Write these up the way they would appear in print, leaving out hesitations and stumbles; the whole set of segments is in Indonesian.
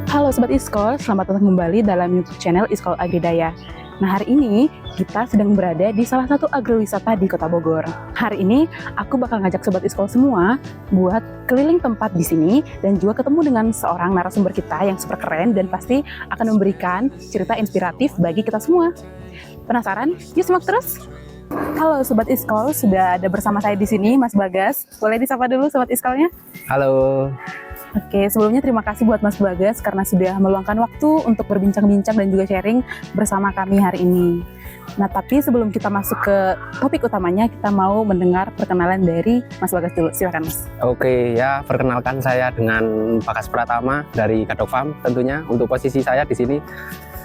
Halo Sobat Iskol, selamat datang kembali dalam YouTube channel Iskol Agridaya. Nah, hari ini kita sedang berada di salah satu agrowisata di Kota Bogor. Hari ini aku bakal ngajak Sobat Iskol semua buat keliling tempat di sini dan juga ketemu dengan seorang narasumber kita yang super keren dan pasti akan memberikan cerita inspiratif bagi kita semua. Penasaran? Yuk simak terus! Halo Sobat Iskol, sudah ada bersama saya di sini Mas Bagas. Boleh disapa dulu Sobat Iskolnya? Halo. Oke, sebelumnya terima kasih buat Mas Bagas karena sudah meluangkan waktu untuk berbincang-bincang dan juga sharing bersama kami hari ini. Nah, tapi sebelum kita masuk ke topik utamanya, kita mau mendengar perkenalan dari Mas Bagas dulu. Silakan, Mas. Oke, ya perkenalkan saya dengan Bagas Pratama dari Gadok Farm. Tentunya untuk posisi saya di sini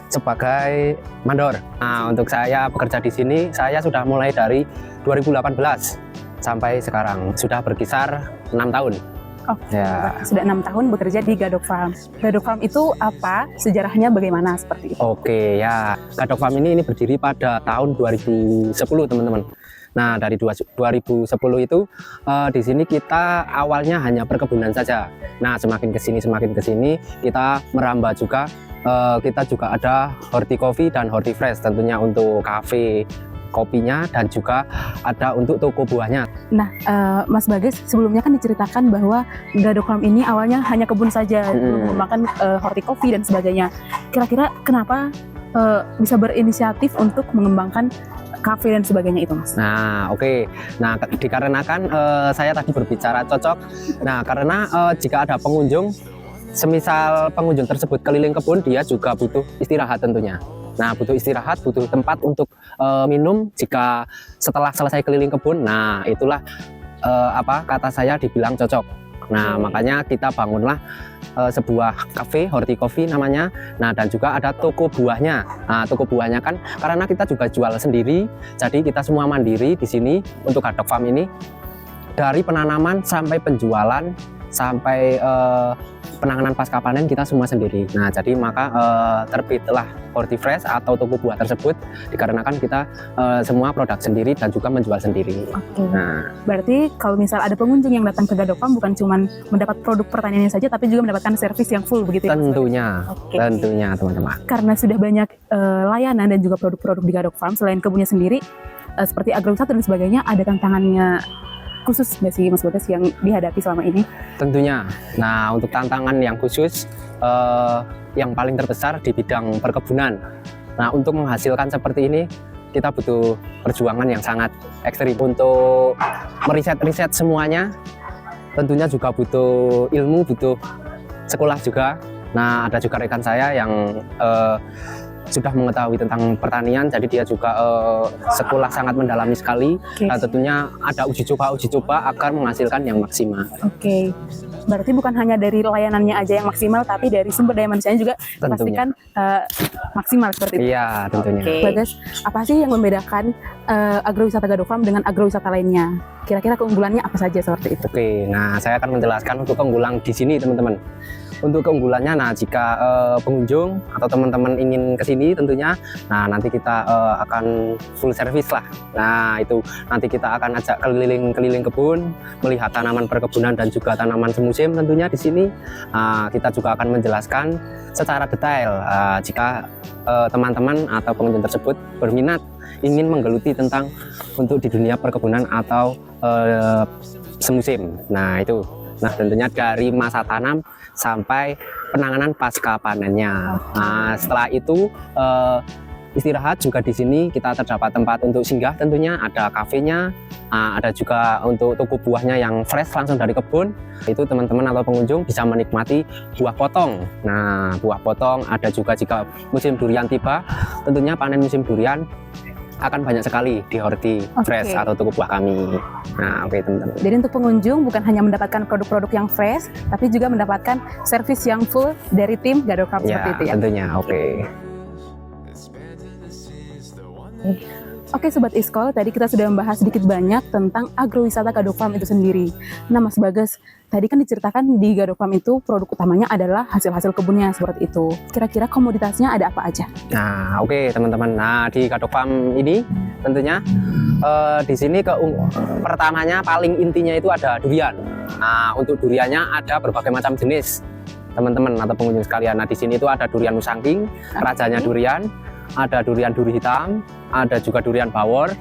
sebagai mandor. Nah, untuk saya bekerja di sini, saya sudah mulai dari 2018 sampai sekarang sudah berkisar 6 tahun. Oh, ya. Sudah 6 tahun bekerja di Gadok Farm. Gadok Farm itu apa? Sejarahnya bagaimana seperti itu? Oke, ya. Gadok Farm ini berdiri pada tahun 2010, teman-teman. Nah, dari 2010 itu di sini kita awalnya hanya perkebunan saja. Nah, semakin ke sini kita merambah juga. Kita juga ada horticoffee dan hortifresh, tentunya untuk kafe kopinya dan juga ada untuk toko buahnya. Nah, Mas Bagas sebelumnya kan diceritakan bahwa Gadok Farm ini awalnya hanya kebun saja, mengembangkan horticoffee dan sebagainya. Kira-kira kenapa bisa berinisiatif untuk mengembangkan kafe dan sebagainya itu, Mas? Nah, oke. Nah, dikarenakan saya tadi berbicara cocok. Nah, karena jika ada pengunjung, semisal pengunjung tersebut keliling kebun, dia juga butuh istirahat tentunya. Nah, butuh istirahat, butuh tempat untuk minum jika setelah selesai keliling kebun. Nah, itulah kata saya dibilang cocok. Nah, makanya kita bangunlah sebuah cafe horticoffee namanya. Nah, dan juga ada toko buahnya. Nah, toko buahnya kan karena kita juga jual sendiri, jadi kita semua mandiri di sini untuk Gadok Farm ini. Dari penanaman sampai penjualan sampai penanganan pasca panen kita semua sendiri. Nah, jadi maka terbitlah hortifresh atau toko buah tersebut dikarenakan kita semua produk sendiri dan juga menjual sendiri. Oke. Nah, berarti kalau misal ada pengunjung yang datang ke Gadok Farm bukan cuma mendapat produk pertaniannya saja, tapi juga mendapatkan servis yang full begitu ya? Tentunya teman-teman. Karena sudah banyak layanan dan juga produk-produk di Gadok Farm selain kebunnya sendiri, seperti agrowisata dan sebagainya, ada tantangannya khusus nggak sih Mas Bagas yang dihadapi selama ini? Tentunya. Nah, untuk tantangan yang khusus yang paling terbesar di bidang perkebunan. Nah, untuk menghasilkan seperti ini kita butuh perjuangan yang sangat ekstrim untuk meriset semuanya. Tentunya juga butuh ilmu, butuh sekolah juga. Nah, ada juga rekan saya yang sudah mengetahui tentang pertanian, jadi dia juga sekolah sangat mendalami sekali. Nah, tentunya ada uji coba agar menghasilkan yang maksimal. Oke. Berarti bukan hanya dari layanannya aja yang maksimal, tapi dari sumber daya manusianya juga pastikan maksimal seperti itu. Iya, tentunya. Oke. Bagas, apa sih yang membedakan agrowisata Gadok Farm dengan agrowisata lainnya? Kira-kira keunggulannya apa saja seperti itu? Oke, nah saya akan menjelaskan untuk keunggulan di sini, teman-teman. Untuk keunggulannya, nah jika pengunjung atau teman-teman ingin ke sini tentunya, nah nanti kita akan full service lah. Nah, itu nanti kita akan ajak keliling kebun, melihat tanaman perkebunan dan juga tanaman semusim tentunya di sini. Kita juga akan menjelaskan secara detail jika teman-teman atau pengunjung tersebut berminat ingin menggeluti tentang untuk di dunia perkebunan atau semusim. Nah, itu. Nah, tentunya dari masa tanam sampai penanganan pasca panennya. Nah, setelah itu istirahat juga di sini kita terdapat tempat untuk singgah, tentunya ada kafenya, ada juga untuk toko buahnya yang fresh langsung dari kebun. Itu teman-teman atau pengunjung bisa menikmati buah potong. Nah, buah potong ada juga jika musim durian tiba, tentunya panen musim durian akan banyak sekali di hortifresh atau toko buah kami. Nah, oke teman-teman. Jadi untuk pengunjung bukan hanya mendapatkan produk-produk yang fresh, tapi juga mendapatkan servis yang full dari tim Gadok Farm seperti itu ya? Tentunya, oke. Oke Sobat Iskol, tadi kita sudah membahas sedikit banyak tentang agrowisata Gadok Farm itu sendiri. Nah Mas Bagas, tadi kan diceritakan di Gadok Farm itu produk utamanya adalah hasil-hasil kebunnya seperti itu. Kira-kira komoditasnya ada apa aja? Nah oke teman-teman, nah di Gadok Farm ini tentunya di sini pertamanya paling intinya itu ada durian. Nah untuk duriannya ada berbagai macam jenis. teman-teman atau pengunjung sekalian. Nah, di sini itu ada durian musangking, rajanya durian, ada durian duri hitam, ada juga durian bawor,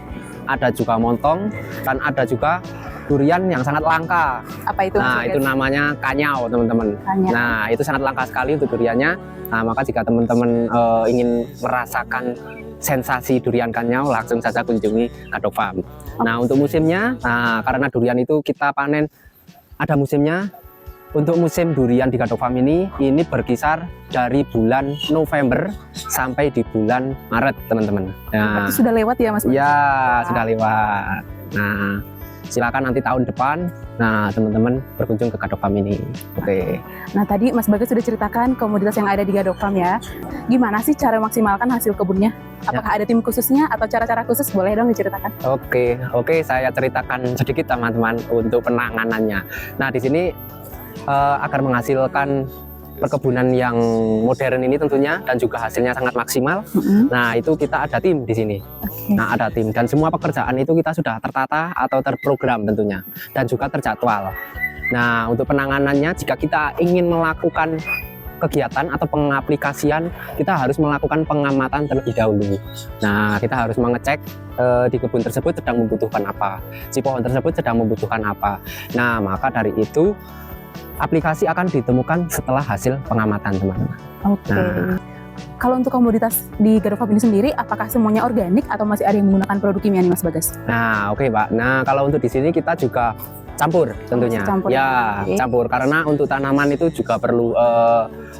ada juga montong, dan ada juga durian yang sangat langka. Apa itu? Nah, itu namanya kanyau, teman-teman. Nah, itu sangat langka sekali untuk duriannya. Nah, maka jika teman-teman ingin merasakan sensasi durian kanyau, langsung saja kunjungi Gadok Farm. Nah, untuk musimnya, karena durian itu kita panen ada musimnya. Untuk musim durian di Gadok Farm ini berkisar dari bulan November sampai di bulan Maret, teman-teman. Nah, itu sudah lewat ya, Mas? Ya, sudah lewat. Nah, silakan nanti tahun depan, teman-teman berkunjung ke Gadok Farm ini. Oke. Nah, tadi Mas Bagas sudah ceritakan komoditas yang ada di Gadok Farm ya. Gimana sih cara memaksimalkan hasil kebunnya? Apakah ada tim khususnya atau cara-cara khusus? Boleh dong diceritakan? Oke, saya ceritakan sedikit teman-teman untuk penanganannya. Nah, di sini agar menghasilkan perkebunan yang modern ini tentunya dan juga hasilnya sangat maksimal. Nah, itu kita ada tim di sini. Nah, ada tim dan semua pekerjaan itu kita sudah tertata atau terprogram tentunya dan juga terjadwal. Nah, untuk penanganannya jika kita ingin melakukan kegiatan atau pengaplikasian, kita harus melakukan pengamatan terlebih dahulu. Nah, kita harus mengecek di kebun tersebut sedang membutuhkan apa, si pohon tersebut sedang membutuhkan apa. Nah, maka dari itu aplikasi akan ditemukan setelah hasil pengamatan, teman-teman. Oke. Kalau untuk komoditas di Gadok Farm ini sendiri, apakah semuanya organik atau masih ada yang menggunakan produk kimia nih, Mas Bagas? Nah, oke, Pak. Nah, kalau untuk di sini kita juga campur tentunya. Campur karena untuk tanaman itu juga perlu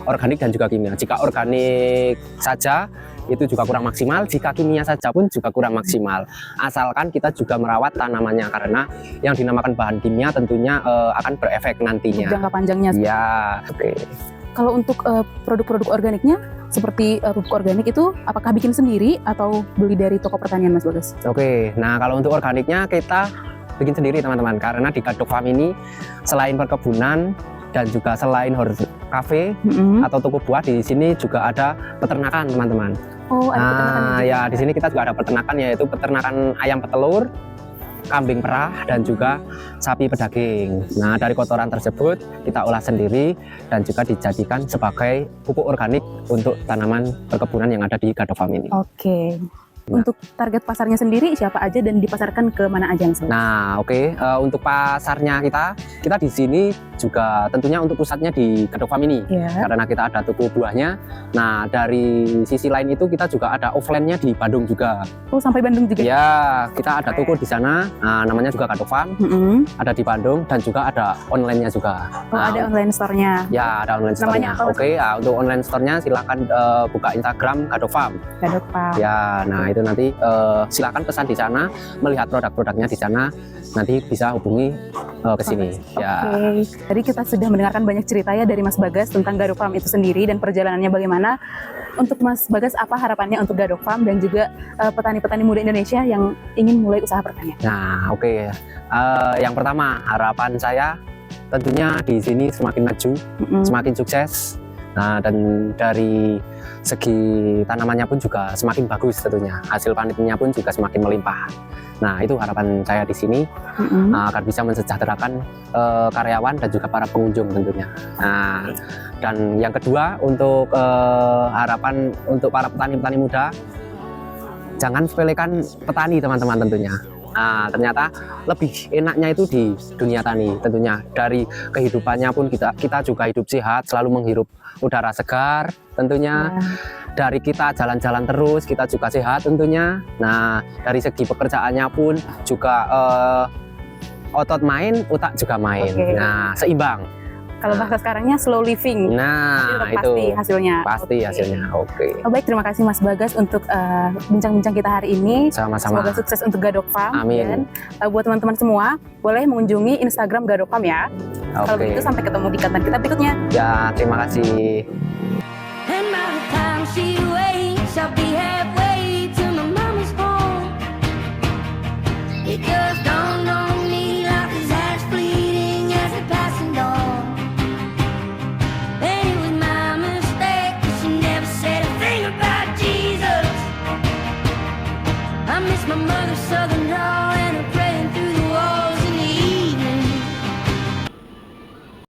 organik dan juga kimia. Jika organik saja itu juga kurang maksimal, jika kimia saja pun juga kurang maksimal. Asalkan kita juga merawat tanamannya, karena yang dinamakan bahan kimia tentunya akan berefek nantinya. Jangka panjangnya. Ya, oke. Kalau untuk produk-produk organiknya, seperti pupuk organik itu, apakah bikin sendiri atau beli dari toko pertanian, Mas Bagas? Oke, nah kalau untuk organiknya kita bikin sendiri, teman-teman, karena di Gadok Farm ini selain perkebunan dan juga selain kafe atau toko buah, di sini juga ada peternakan, teman-teman. Oh, ada peternakan juga. Ya, di sini kita juga ada peternakan, yaitu peternakan ayam petelur, kambing perah, dan juga sapi pedaging. Nah, dari kotoran tersebut kita olah sendiri dan juga dijadikan sebagai pupuk organik untuk tanaman perkebunan yang ada di Gadok Farm ini. Oke. Untuk target pasarnya sendiri siapa aja dan dipasarkan ke mana aja, Mas? Nah, oke. Untuk pasarnya kita di sini juga tentunya untuk pusatnya di Gadok Farm ini, karena kita ada toko buahnya. Nah, dari sisi lain itu kita juga ada offline-nya di Bandung juga. Oh, sampai Bandung juga? Ya, kita ada toko di sana. Nah, namanya juga Gadok Farm. Ada di Bandung dan juga ada online-nya juga. Oh, ada online store-nya? Ya, ada online store-nya. Oke, untuk online store-nya silakan buka Instagram Gadok Farm. Gadok Farm. Ya, nah itu nanti silakan pesan di sana, melihat produk-produknya di sana, nanti bisa hubungi ke sini. Oke. Tadi kita sudah mendengarkan banyak cerita ya dari Mas Bagas tentang Gadok Farm itu sendiri dan perjalanannya bagaimana. Untuk Mas Bagas, apa harapannya untuk Gadok Farm dan juga petani-petani muda Indonesia yang ingin mulai usaha pertanian? Nah, oke. Yang pertama, harapan saya tentunya di sini semakin maju, semakin sukses. Nah, dan dari segi tanamannya pun juga semakin bagus tentunya. Hasil panennya pun juga semakin melimpah. Nah, itu harapan saya di sini, agar bisa mensejahterakan karyawan dan juga para pengunjung tentunya. Nah, dan yang kedua, untuk harapan untuk para petani-petani muda, jangan sepelekan petani, teman-teman, tentunya. Nah, ternyata lebih enaknya itu di dunia tani tentunya. Dari kehidupannya pun kita juga hidup sehat, selalu menghirup udara segar tentunya. Dari kita jalan-jalan terus, kita juga sehat tentunya. Nah, dari segi pekerjaannya pun juga otot main, otak juga main. Nah, seimbang. Kalau bahasa sekarangnya slow living. Nah, itu pasti hasilnya. Pasti hasilnya. Oke. Oh, baik, terima kasih Mas Bagas untuk bincang-bincang kita hari ini. Sama-sama. Semoga sukses untuk Gadok Farm. Amin. Dan buat teman-teman semua, boleh mengunjungi Instagram Gadok Farm ya. Kalau begitu sampai ketemu di konten kita berikutnya. Ya, terima kasih. My mother's southern drawl and a